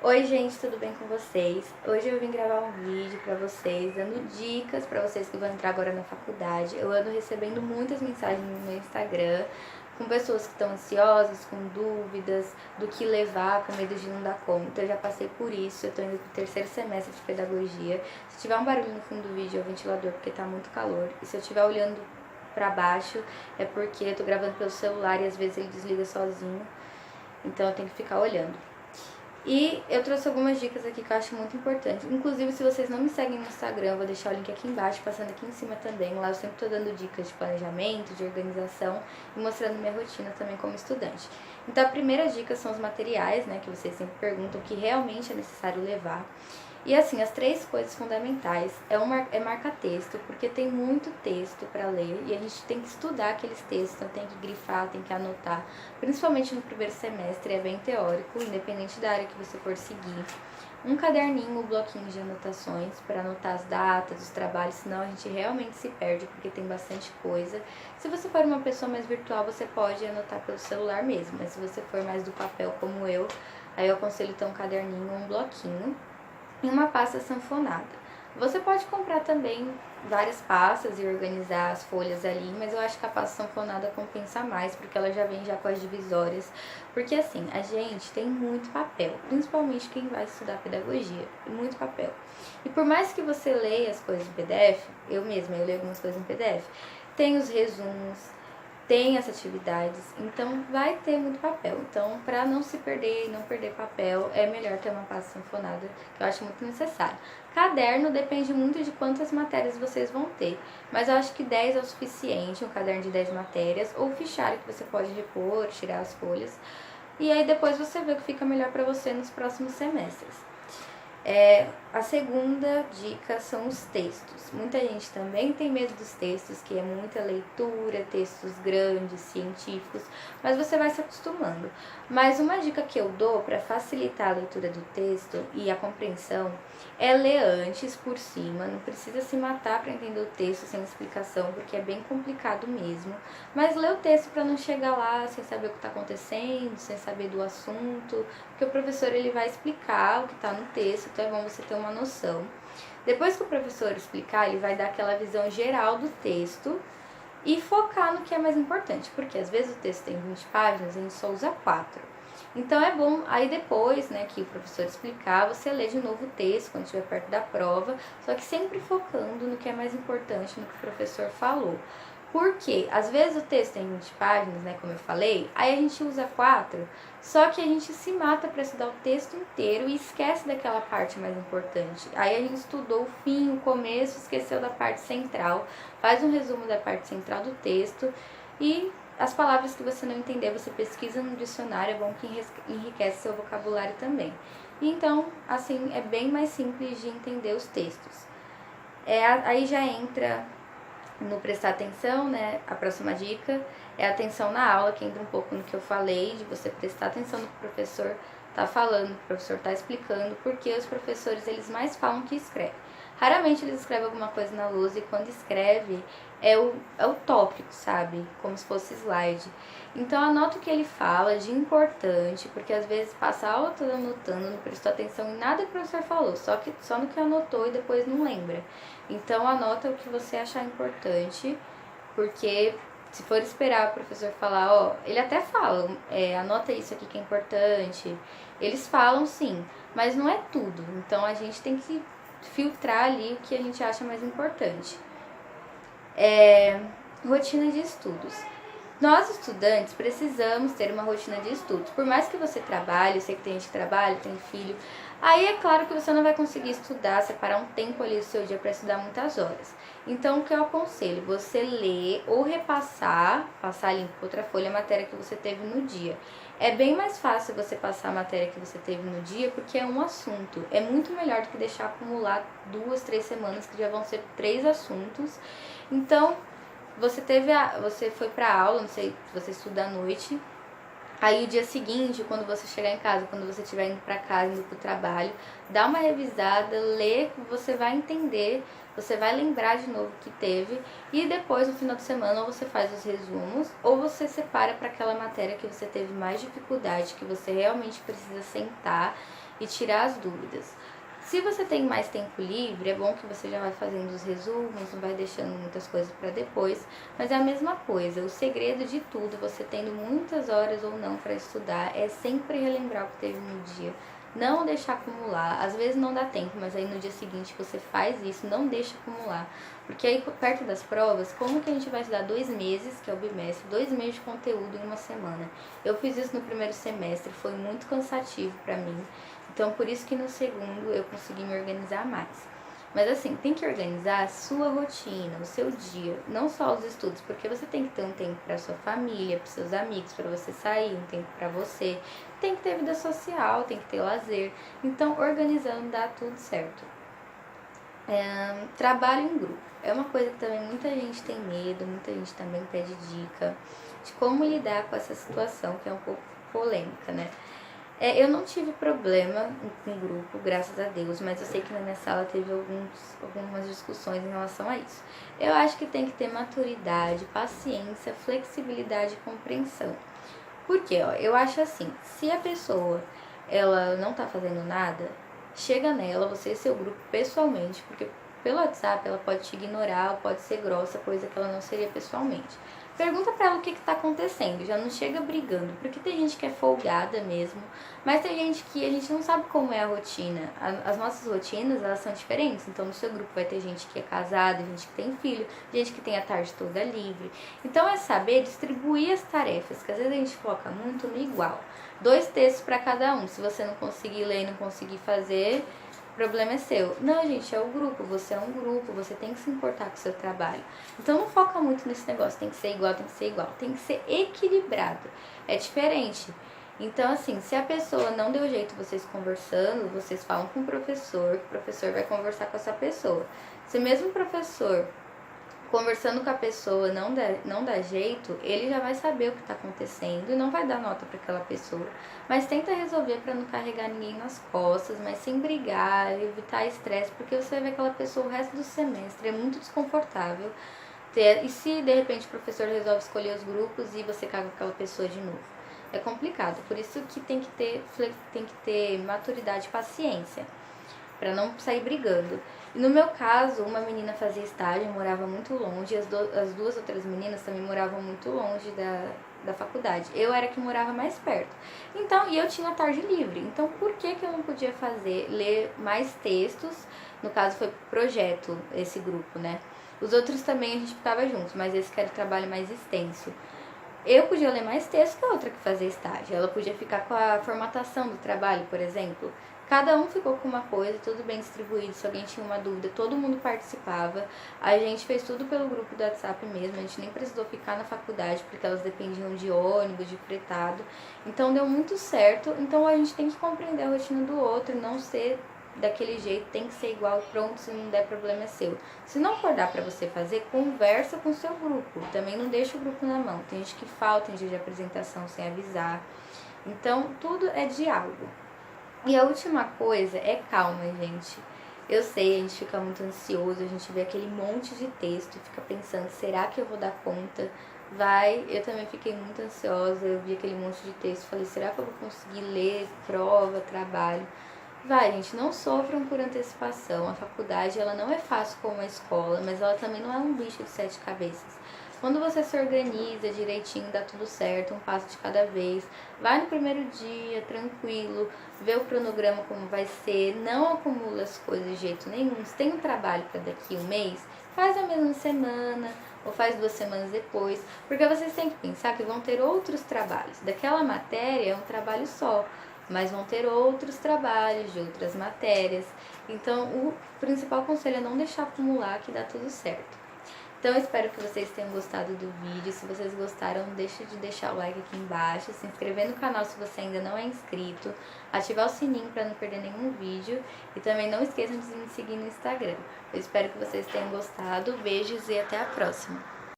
Oi gente, tudo bem com vocês? Hoje eu vim gravar um vídeo pra vocês, dando dicas pra vocês que vão entrar agora na faculdade. Eu ando recebendo muitas mensagens no meu Instagram, com pessoas que estão ansiosas, com dúvidas do que levar, com medo de não dar conta. Eu já passei por isso, eu tô indo pro terceiro semestre de pedagogia. Se tiver um barulho no fundo do vídeo é o ventilador, porque tá muito calor. E se eu estiver olhando pra baixo é porque eu tô gravando pelo celular e às vezes ele desliga sozinho, então eu tenho que ficar olhando. E eu trouxe algumas dicas aqui que eu acho muito importante. Inclusive, se vocês não me seguem no Instagram, eu vou deixar o link aqui embaixo, passando aqui em cima também. Lá eu sempre tô dando dicas de planejamento, de organização e mostrando minha rotina também como estudante. Então, a primeira dica são os materiais, né, que vocês sempre perguntam, o que realmente é necessário levar. E assim, as três coisas fundamentais é marca-texto, porque tem muito texto para ler e a gente tem que estudar aqueles textos, então tem que grifar, tem que anotar. Principalmente no primeiro semestre, é bem teórico, independente da área que você for seguir. Um caderninho ou bloquinho de anotações para anotar as datas, os trabalhos, senão a gente realmente se perde, porque tem bastante coisa. Se você for uma pessoa mais virtual, você pode anotar pelo celular mesmo, mas se você for mais do papel como eu, aí eu aconselho ter um caderninho ou um bloquinho e uma pasta sanfonada. Você pode comprar também várias pastas e organizar as folhas ali, mas eu acho que a pasta sanfonada compensa mais, porque ela já vem já com as divisórias. Porque assim, a gente tem muito papel, principalmente quem vai estudar pedagogia, muito papel. E por mais que você leia as coisas em PDF, eu leio algumas coisas em PDF, tem os resumos, tem as atividades, então vai ter muito papel. Então, para não se perder e não perder papel, é melhor ter uma pasta sanfonada, que eu acho muito necessário. Caderno depende muito de quantas matérias vocês vão ter, mas eu acho que 10 é o suficiente, um caderno de 10 matérias, ou fichário que você pode repor, tirar as folhas, e aí depois você vê o que fica melhor para você nos próximos semestres. A segunda dica são os textos. Muita gente também tem medo dos textos, que é muita leitura, textos grandes, científicos, mas você vai se acostumando. Mas uma dica que eu dou para facilitar a leitura do texto e a compreensão é ler antes por cima, não precisa se matar para entender o texto sem explicação, porque é bem complicado mesmo. Mas lê o texto para não chegar lá sem saber o que está acontecendo, sem saber do assunto, porque o professor ele vai explicar o que está no texto, então é bom você ter uma noção. Depois que o professor explicar, ele vai dar aquela visão geral do texto e focar no que é mais importante, porque às vezes o texto tem 20 páginas e a gente só usa 4. Então é bom, aí depois, né, que o professor explicar, você lê de novo o texto quando estiver perto da prova, só que sempre focando no que é mais importante, no que o professor falou. Porque às vezes o texto tem 20 páginas, né, como eu falei, aí a gente usa 4, só que a gente se mata para estudar o texto inteiro e esquece daquela parte mais importante. Aí a gente estudou o fim, o começo, esqueceu da parte central, faz um resumo da parte central do texto e as palavras que você não entender, você pesquisa no dicionário, é bom que enriquece seu vocabulário também. E então, assim, é bem mais simples de entender os textos. Aí já entra no prestar atenção, né? A próxima dica é a atenção na aula, que entra um pouco no que eu falei, de você prestar atenção no que o professor está falando, o professor está explicando, porque os professores, eles mais falam que escrevem. Raramente eles escrevem alguma coisa na lousa e quando escreve é o tópico, sabe? Como se fosse slide. Então anota o que ele fala de importante, porque às vezes passa a aula toda anotando, não prestou atenção em nada que o professor falou, só no que anotou e depois não lembra. Então anota o que você achar importante, porque se for esperar o professor falar, ó, ele até fala, anota isso aqui que é importante. Eles falam sim, mas não é tudo. Então a gente tem que filtrar ali o que a gente acha mais importante. Rotina de estudos. Nós, estudantes, precisamos ter uma rotina de estudos. Por mais que você trabalhe, eu sei que tem gente que trabalha, tem filho, aí é claro que você não vai conseguir estudar, separar um tempo ali do seu dia para estudar muitas horas. Então, o que eu aconselho? Você ler ou repassar, passar limpo outra folha, a matéria que você teve no dia. É bem mais fácil você passar a matéria que você teve no dia, porque é um assunto. É muito melhor do que deixar acumular 2, 3 semanas, que já vão ser 3 assuntos. Então, você foi pra aula, não sei se você estuda à noite, Aí o dia seguinte, quando você chegar em casa, quando você estiver indo para casa, indo pro trabalho, dá uma revisada, lê, você vai entender, você vai lembrar de novo o que teve, e depois no final de semana ou você faz os resumos ou você separa para aquela matéria que você teve mais dificuldade, que você realmente precisa sentar e tirar as dúvidas. Se você tem mais tempo livre, é bom que você já vai fazendo os resumos, não vai deixando muitas coisas para depois, mas é a mesma coisa. O segredo de tudo, você tendo muitas horas ou não para estudar, é sempre relembrar o que teve no dia. Não deixar acumular. Às vezes não dá tempo, mas aí no dia seguinte você faz isso, não deixa acumular. Porque aí perto das provas, como que a gente vai estudar 2 meses, que é o bimestre, 2 meses de conteúdo em uma semana? Eu fiz isso no primeiro semestre, foi muito cansativo para mim. Então, por isso que no segundo eu consegui me organizar mais. Mas assim, tem que organizar a sua rotina, o seu dia, não só os estudos, porque você tem que ter um tempo para sua família, para seus amigos, para você sair, um tempo para você. Tem que ter vida social, tem que ter lazer. Então, organizando dá tudo certo. Trabalho em grupo. É uma coisa que também muita gente tem medo, muita gente também pede dica de como lidar com essa situação, que é um pouco polêmica, né? Eu não tive problema com o grupo, graças a Deus, mas eu sei que na minha sala teve algumas discussões em relação a isso. Eu acho que tem que ter maturidade, paciência, flexibilidade e compreensão. Por quê? Eu acho assim, se a pessoa ela não tá fazendo nada, chega nela, você e seu grupo pessoalmente, porque pelo WhatsApp ela pode te ignorar, pode ser grossa, coisa que ela não seria pessoalmente. Pergunta pra ela o que tá acontecendo, já não chega brigando, porque tem gente que é folgada mesmo, mas tem gente que a gente não sabe como é a rotina. As nossas rotinas, elas são diferentes, então no seu grupo vai ter gente que é casada, gente que tem filho, gente que tem a tarde toda livre. Então é saber distribuir as tarefas, que às vezes a gente foca muito no igual. 2 textos para cada um, se você não conseguir ler e não conseguir fazer, o problema é seu. Não, gente, é o grupo, você é um grupo, você tem que se importar com o seu trabalho. Então não foca muito nesse negócio, tem que ser igual, tem que ser igual, tem que ser equilibrado. É diferente. Então, assim, se a pessoa não deu jeito vocês conversando, vocês falam com o professor vai conversar com essa pessoa. Se mesmo o professor conversando com a pessoa não dá jeito, ele já vai saber o que está acontecendo e não vai dar nota para aquela pessoa. Mas tenta resolver para não carregar ninguém nas costas, mas sem brigar, evitar estresse, porque você vai ver aquela pessoa o resto do semestre, é muito desconfortável. E se de repente o professor resolve escolher os grupos e você caga com aquela pessoa de novo? É complicado, por isso que tem que ter maturidade e paciência para não sair brigando. E no meu caso, uma menina fazia estágio, morava muito longe, as 2 outras meninas também moravam muito longe da faculdade. Eu era que morava mais perto. Então, e eu tinha tarde livre. Então, por que eu não podia ler mais textos? No caso, foi projeto, esse grupo, né? Os outros também a gente ficava juntos, mas esse que era o trabalho mais extenso. Eu podia ler mais texto que a outra que fazia estágio. Ela podia ficar com a formatação do trabalho, por exemplo. Cada um ficou com uma coisa, tudo bem distribuído. Se alguém tinha uma dúvida, todo mundo participava. A gente fez tudo pelo grupo do WhatsApp mesmo. A gente nem precisou ficar na faculdade, porque elas dependiam de ônibus, de fretado. Então deu muito certo. Então a gente tem que compreender a rotina do outro, não ser daquele jeito, tem que ser igual, pronto, se não der problema é seu. Se não for dar pra você fazer, conversa com o seu grupo, também não deixa o grupo na mão. Tem gente que falta em dia de apresentação sem avisar, então tudo é diálogo. E a última coisa é calma, gente. Eu sei, a gente fica muito ansioso, a gente vê aquele monte de texto, fica pensando, será que eu vou dar conta? Eu também fiquei muito ansiosa, eu vi aquele monte de texto, falei, será que eu vou conseguir ler, prova, trabalho? Gente, não sofram por antecipação. A faculdade, ela não é fácil como a escola, mas ela também não é um bicho de 7 cabeças. Quando você se organiza direitinho, dá tudo certo, um passo de cada vez. Vai no primeiro dia, tranquilo, vê o cronograma como vai ser, não acumula as coisas de jeito nenhum. Se tem um trabalho para daqui um mês, faz a mesma semana ou faz 2 semanas depois, porque vocês têm que pensar que vão ter outros trabalhos. Daquela matéria é um trabalho só, mas vão ter outros trabalhos de outras matérias. Então, o principal conselho é não deixar acumular, que dá tudo certo. Então, eu espero que vocês tenham gostado do vídeo. Se vocês gostaram, não deixe de deixar o like aqui embaixo, se inscrever no canal se você ainda não é inscrito, ativar o sininho para não perder nenhum vídeo e também não esqueçam de me seguir no Instagram. Eu espero que vocês tenham gostado. Beijos e até a próxima!